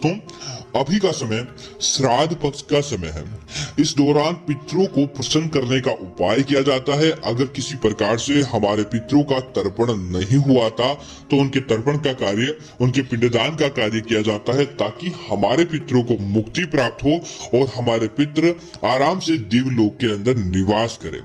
दोस्तों, अभी का समय श्राद्ध पक्ष का समय है। इस दौरान पितरों को प्रसन्न करने का उपाय किया जाता है। अगर किसी प्रकार से हमारे पितरों का तर्पण नहीं हुआ था तो उनके तर्पण का कार्य, उनके पिंडदान का कार्य किया जाता है, ताकि हमारे पितरों को मुक्ति प्राप्त हो और हमारे पितृ आराम से दिव्यलोक के अंदर निवास करें।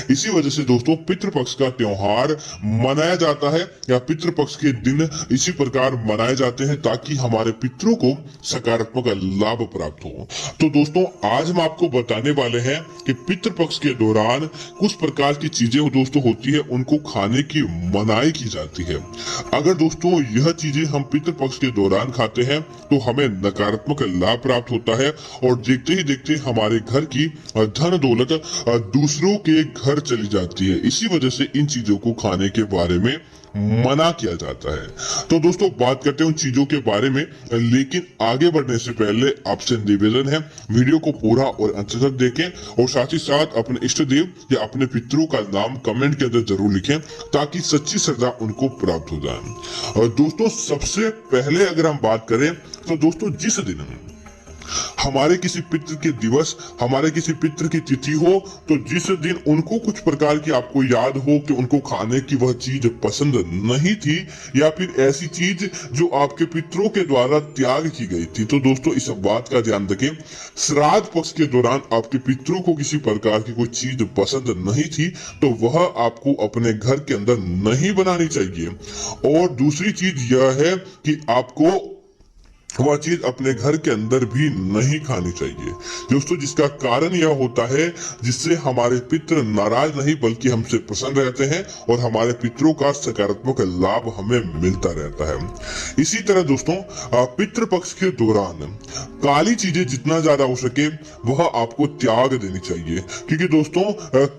इसी वजह से दोस्तों पितृपक्ष का त्योहार मनाया जाता है या पितृपक्ष के दिन इसी प्रकार मनाए जाते हैं ताकि हमारे पितरों को सकारात्मक लाभ प्राप्त हो। तो दोस्तों आज हम आपको बताने वाले हैं कि पितृपक्ष के दौरान कुछ प्रकार की चीजें दोस्तों होती है, उनको खाने की मनाही की जाती है। अगर दोस्तों यह चीजें हम पितृपक्ष के दौरान खाते हैं तो हमें नकारात्मक लाभ प्राप्त होता है और देखते ही देखते हमारे घर की धन दौलत दूसरों के घर चली जाती है। इसी वजह से इन चीजों को खाने के बारे में मना किया जाता है। तो दोस्तों बात करते हैं उन चीजों के बारे में, लेकिन आगे बढ़ने से पहले आपसे निवेदन है वीडियो को पूरा और अंत तक देखें और साथ ही साथ अपने इष्ट देव या अपने पितरों का नाम कमेंट के अंदर जरूर लिखें ताकि सच्ची श्रद्धा उनको प्राप्त हो जाए। और दोस्तों सबसे पहले अगर हम बात करें तो दोस्तों जिस दिन हमारे किसी पितृ के दिवस, हमारे किसी पितृ की तिथि हो, तो जिस दिन उनको कुछ प्रकार की आपको याद हो कि उनको खाने की वह चीज पसंद नहीं थी या फिर ऐसी चीज जो आपके पितरों के द्वारा त्याग की गई थी, तो दोस्तों इस बात का ध्यान रखें। श्राद्ध पक्ष के दौरान आपके पितरों को किसी प्रकार की कोई चीज पसंद नहीं थी तो वह आपको अपने घर के अंदर नहीं बनानी चाहिए। और दूसरी चीज यह है कि आपको वह चीज अपने घर के अंदर भी नहीं खानी चाहिए दोस्तों, जिसका कारण यह होता है जिससे हमारे पितृ नाराज नहीं बल्कि हमसे प्रसन्न रहते हैं और हमारे पितरों का सकारात्मक लाभ हमें मिलता रहता है। इसी तरह दोस्तों पितृपक्ष के दौरान काली चीजें जितना ज्यादा हो सके वह आपको त्याग देनी चाहिए, क्योंकि दोस्तों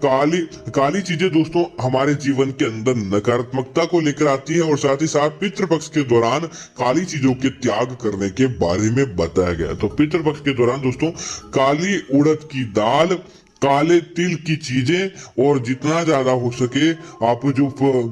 काली चीजें दोस्तों हमारे जीवन के अंदर नकारात्मकता को लेकर आती है और साथ ही साथ पितृपक्ष के दौरान काली चीजों के त्याग करने के बारे में बताया गया। तो पितृपक्ष के दौरान दोस्तों काली उड़द की दाल, काले तिल की चीजें और जितना ज्यादा हो सके आप जो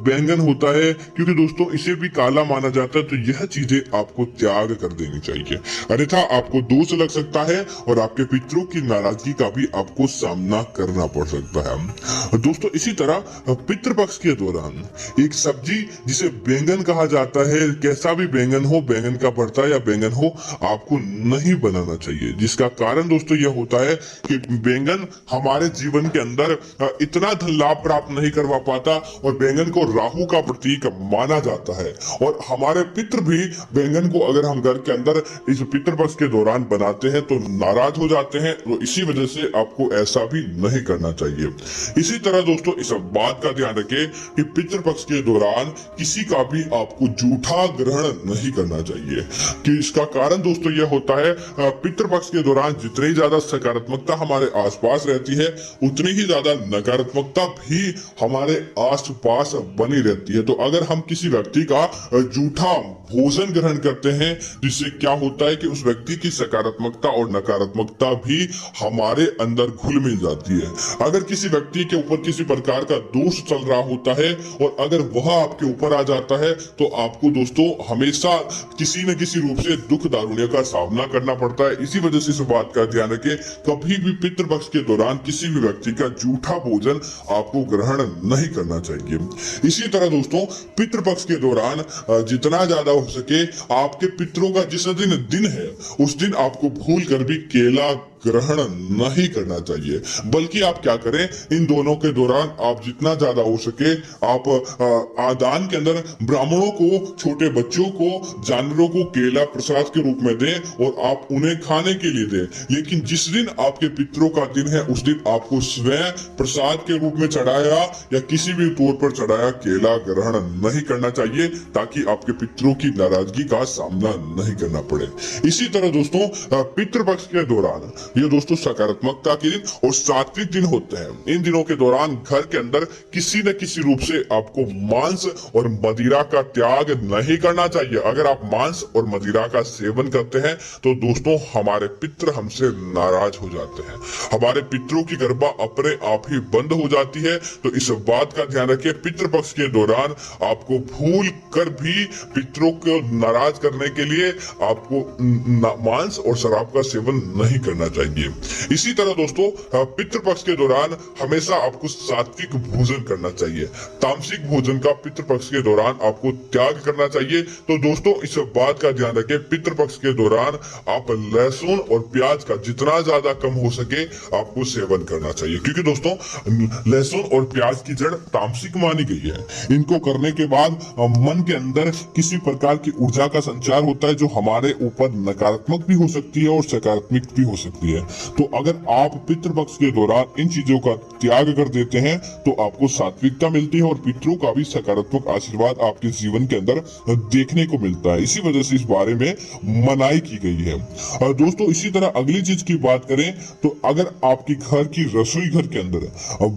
बैंगन होता है, क्योंकि दोस्तों इसे भी काला माना जाता है, तो यह चीजें आपको त्याग कर देनी चाहिए, अन्यथा आपको दोष लग सकता है और आपके पितरों की नाराजगी का भी आपको सामना करना पड़ सकता है। दोस्तों इसी तरह पितृपक्ष के दौरान एक सब्जी जिसे बैंगन कहा जाता है, कैसा भी बैंगन हो, बैंगन का भरता या बैंगन हो, आपको नहीं बनाना चाहिए। जिसका कारण दोस्तों यह होता है कि बैंगन हमारे जीवन के अंदर इतना धन लाभ प्राप्त नहीं करवा पाता और बैंगन को राहु का प्रतीक माना जाता है और हमारे पितृ भी बैंगन को अगर हम घर के अंदर इस पितृपक्ष के दौरान बनाते हैं तो नाराज हो जाते हैं। तो इसी वजह से आपको ऐसा भी नहीं करना चाहिए। इसी तरह दोस्तों इस बात का ध्यान रखें कि पितृपक्ष के दौरान किसी का भी आपको जूठा ग्रहण नहीं करना चाहिए, कि इसका कारण दोस्तों यह होता है पितृपक्ष के दौरान जितनी ज्यादा सकारात्मकता हमारे आसपास रहती है उतनी ही ज्यादा नकारात्मकता भी हमारे आसपास बनी रहती है। तो अगर हम किसी व्यक्ति का जूठा भोजन ग्रहण करते हैं जिससे क्या होता है कि उस व्यक्ति की सकारात्मकता और नकारात्मकता भी हमारे अंदर घुल मिल जाती है। अगर किसी व्यक्ति के ऊपर किसी प्रकार का दोष चल रहा होता है और अगर वह आपके ऊपर आ जाता है तो आपको दोस्तों हमेशा किसी न किसी रूप से दुख दारुण्य का सामना करना पड़ता है। इसी वजह से इस बात का ध्यान रखें, कभी भी पितृपक्ष के दौरान किसी भी व्यक्ति का जूठा भोजन आपको ग्रहण नहीं करना चाहिए। इसी तरह दोस्तों पितृपक्ष के दौरान जितना ज्यादा हो सके आपके पितरों का जिस दिन है उस दिन आपको भूल कर भी केला ग्रहण नहीं करना चाहिए, बल्कि आप क्या करें, इन दोनों के दौरान आप जितना ज्यादा हो सके आप आदान के अंदर ब्राह्मणों को, छोटे बच्चों को, जानवरों को केला प्रसाद के रूप में दें और आप उन्हें खाने के लिए दें। लेकिन जिस दिन आपके पितरों का दिन है उस दिन आपको स्वयं प्रसाद के रूप में चढ़ाया या किसी भी तौर पर चढ़ाया केला ग्रहण नहीं करना चाहिए, ताकि आपके पितरों की नाराजगी का सामना नहीं करना पड़े। इसी तरह दोस्तों पितृपक्ष के दौरान ये दोस्तों सकारात्मकता के दिन और सात्विक दिन होते हैं। इन दिनों के दौरान घर के अंदर किसी न किसी रूप से आपको मांस और मदिरा का त्याग नहीं करना चाहिए। अगर आप मांस और मदिरा का सेवन करते हैं तो दोस्तों हमारे पितृ हमसे नाराज हो जाते हैं, हमारे पितरों की कृपा अपने आप ही बंद हो जाती है। तो इस बात का ध्यान रखिए, पितृपक्ष के दौरान आपको भूल कर भी पितरों को नाराज करने के लिए आपको मांस और शराब का सेवन नहीं करना चाहिए। इसी तरह दोस्तों पितृपक्ष के दौरान हमेशा आपको सात्विक भोजन करना चाहिए। तामसिक भोजन का पितृपक्ष के दौरान आपको त्याग करना चाहिए। तो दोस्तों इस बात का ध्यान रखें, पितृपक्ष के दौरान आप लहसुन और प्याज का जितना ज्यादा कम हो सके आपको सेवन करना चाहिए, क्योंकि दोस्तों लहसुन और प्याज की जड़ तामसिक मानी गई है। इनको करने के बाद मन के अंदर किसी प्रकार की ऊर्जा का संचार होता है जो हमारे ऊपर नकारात्मक भी हो सकती है और सकारात्मक भी हो सकती है। तो अगर आप पितृपक्ष के दौरान इन चीजों का त्याग कर देते हैं तो आपको सात्विकता मिलती है और पितरों का भी सकारात्मक आशीर्वाद आपके जीवन के अंदर देखने को मिलता है। इसी वजह से इस बारे में मनाही की गई है। दोस्तों इसी तरह अगली चीज की बात करें तो अगर आपके घर की रसोई घर के अंदर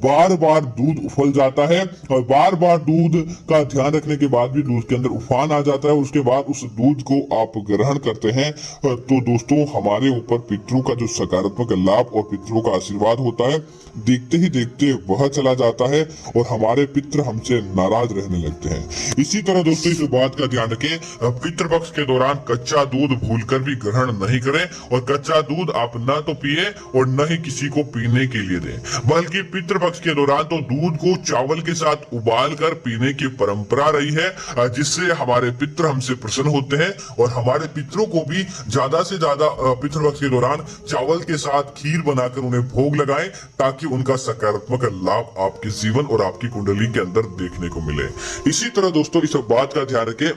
बार बार दूध उफल जाता है और बार बार दूध का ध्यान रखने के बाद भी दूध के अंदर उफान आ जाता है, उसके बाद उस दूध को आप ग्रहण करते हैं, तो दोस्तों हमारे ऊपर पितरों का जो सकारात्मक लाभ और पितरों का आशीर्वाद होता है देखते ही देखते वह चला जाता है और हमारे पितृ हमसे नाराज रहने लगते हैं। इसी तरह दोस्तों इस बात का ध्यान रखें, पितृपक्ष के दौरान कच्चा दूध भूलकर भी ग्रहण नहीं करें और कच्चा दूध आप न तो पिए और न ही किसी को पीने के लिए दें, बल्कि पितृपक्ष के दौरान तो दूध को चावल के साथ उबाल कर पीने की परंपरा रही है, जिससे हमारे पितृ हमसे प्रसन्न होते हैं और हमारे पितरों को भी ज्यादा से ज्यादा पितृपक्ष के दौरान चावल के साथ खीर बनाकर उन्हें भोग लगाएं ताकि उनका सकारात्मक लाभ आपके जीवन और आपकी कुंडली के अंदर देखने को मिले। इसी तरह दोस्तों इस बात का ध्यान रखें,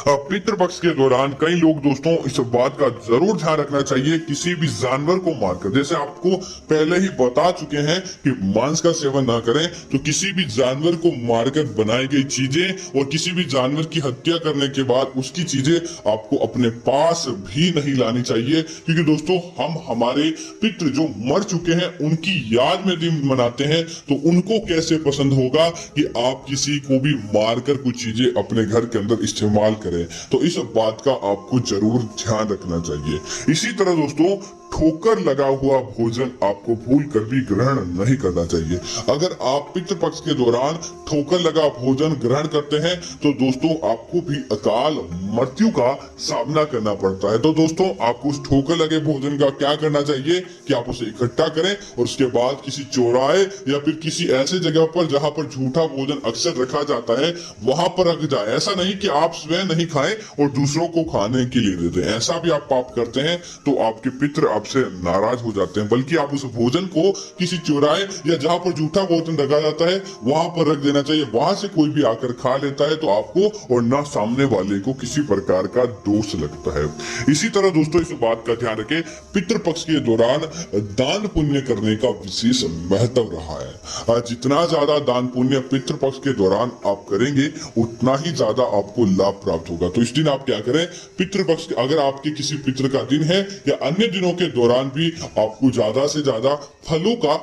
पितृपक्ष के दौरान कई लोग दोस्तों इस बात का जरूर ध्यान रखना चाहिए, किसी भी जानवर को मारकर, जैसे आपको पहले ही बता चुके हैं कि मांस का सेवन ना करें, तो किसी भी जानवर को मारकर बनाई गई चीजें और किसी भी जानवर की हत्या करने के बाद उसकी चीजें आपको अपने पास भी नहीं लानी चाहिए, क्योंकि दोस्तों हम हमारे पितृ जो मर चुके हैं उनकी याद में दिन मनाते हैं, तो उनको कैसे पसंद होगा कि आप किसी को भी मारकर कुछ चीजें अपने घर के अंदर इस्तेमाल करें। तो इस बात का आपको जरूर ध्यान रखना चाहिए। इसी तरह दोस्तों ठोकर लगा हुआ भोजन आपको भूल कर भी ग्रहण नहीं करना चाहिए। अगर आप पितृपक्ष के दौरान ठोकर लगा भोजन ग्रहण करते हैं तो दोस्तों आपको भी अकाल मृत्यु का सामना करना पड़ता है। तो दोस्तों आपको उस ठोकर लगे भोजन का क्या करना चाहिए कि आप उसे इकट्ठा करें और उसके बाद किसी चौराहे या फिर किसी ऐसे जगह पर जहां पर झूठा भोजन अक्सर रखा जाता है वहां पर रख जाए। ऐसा नहीं कि आप स्वयं नहीं खाएं और दूसरों को खाने के लिए दे दें, ऐसा भी आप पाप करते हैं तो आपके पितृ आपसे नाराज हो जाते हैं। बल्कि आप उस भोजन को किसी चौराहे या जहां पर झूठा भोजन रखा जाता है वहां पर रख देना चाहिए। वहां से कोई भी आकर खा लेता है तो आपको और ना सामने वाले को किसी प्रकार का दोष लगता है। इसी तरह दोस्तों इस बात का ध्यान रखें, पितृपक्ष के दौरान दान पुण्य करने का विशेष महत्व रहा है। जितना ज्यादा दान पुण्य पितृपक्ष के दौरान आप करेंगे उतना ही ज्यादा आपको लाभ प्राप्त होगा। तो इस दिन आप क्या करें, पितृपक्ष अगर आपके किसी पितृ का दिन है या अन्य दिनों के दौरान भी आपको ज्यादा से ज्यादा फलों का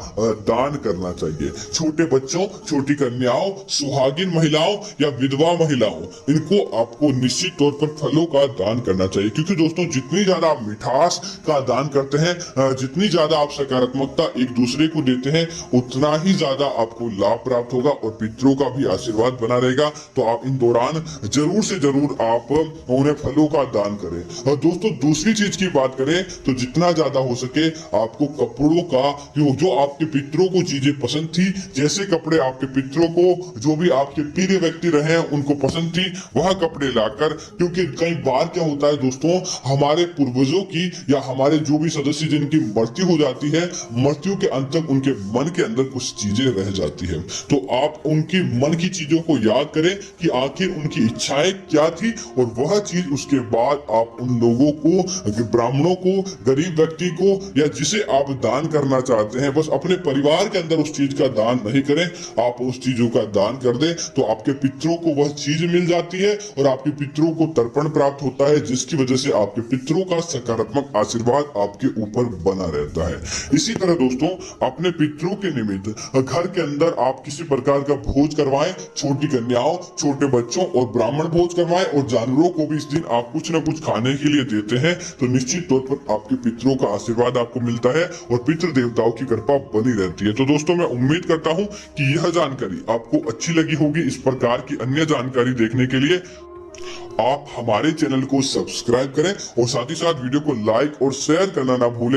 दान करना चाहिए। छोटे बच्चों, छोटी कन्याओं, सुहागिन महिलाओं या विधवा महिलाओं, इनको आपको निश्चित तौर पर फलों का दान करना चाहिए, क्योंकि दोस्तों जितनी ज्यादा आप मिठास का दान करते हैं, जितनी ज्यादा आप सकारात्मकता एक दूसरे को देते हैं, उतना ही ज्यादा आपको लाभ प्राप्त होगा और पितरों का भी आशीर्वाद बना रहेगा। तो आप इन दौरान जरूर से जरूर आप उन्हें फलों का दान करें। और दोस्तों दूसरी चीज की बात करें तो जितना ज्यादा हो सके आपको कपड़ों का जो आपके पितरों को चीजें पसंद थी, जैसे कपड़े आपके पितरों को जो भी आपके प्रिय व्यक्ति रहे हैं उनको पसंद थी वह कपड़े लाकर, क्योंकि कई बार क्या होता है दोस्तों हमारे पूर्वजों की या हमारे जो भी सदस्य जिनकी मृत्यु हो जाती है, मृत्यु के अंत तक उनके मन के अंदर कुछ चीजें रह जाती है। तो आप उनकी मन की चीजों को याद करें कि आखिर उनकी इच्छाएं क्या थी और वह चीज उसके बाद आप उन लोगों को, ब्राह्मणों को, गरीब व्यक्ति को या जिसे आप दान करना चाहते हैं, बस अपने परिवार के अंदर उस चीज का दान नहीं करें, आप उस चीजों का दान कर दें तो आपके पितरों को वह चीज मिल जाती है और आपके पितरों को तर्पण प्राप्त होता है, जिसकी वजह से आपके पितरों का सकारात्मक आशीर्वाद आपके ऊपर बना रहता है। इसी तरह दोस्तों, अपने पितरों के निमित्त घर के अंदर आप किसी प्रकार का भोज करवाएं, छोटी कन्याओं, छोटे बच्चों और ब्राह्मण भोज करवाएं और जानवरों को भी इस दिन आप कुछ न कुछ खाने के लिए देते हैं, तो निश्चित तौर पर आपके पितरों का आशीर्वाद आपको मिलता है और पितृ देवताओं की कृपा बनी रहती है। तो दोस्तों, मैं उम्मीद करता हूं कि यह जानकारी आपको अच्छी लगी होगी। इस प्रकार की अन्य जानकारी देखने के लिए आप हमारे चैनल को सब्सक्राइब करें और साथ ही साथ वीडियो को लाइक और शेयर करना ना भूलें।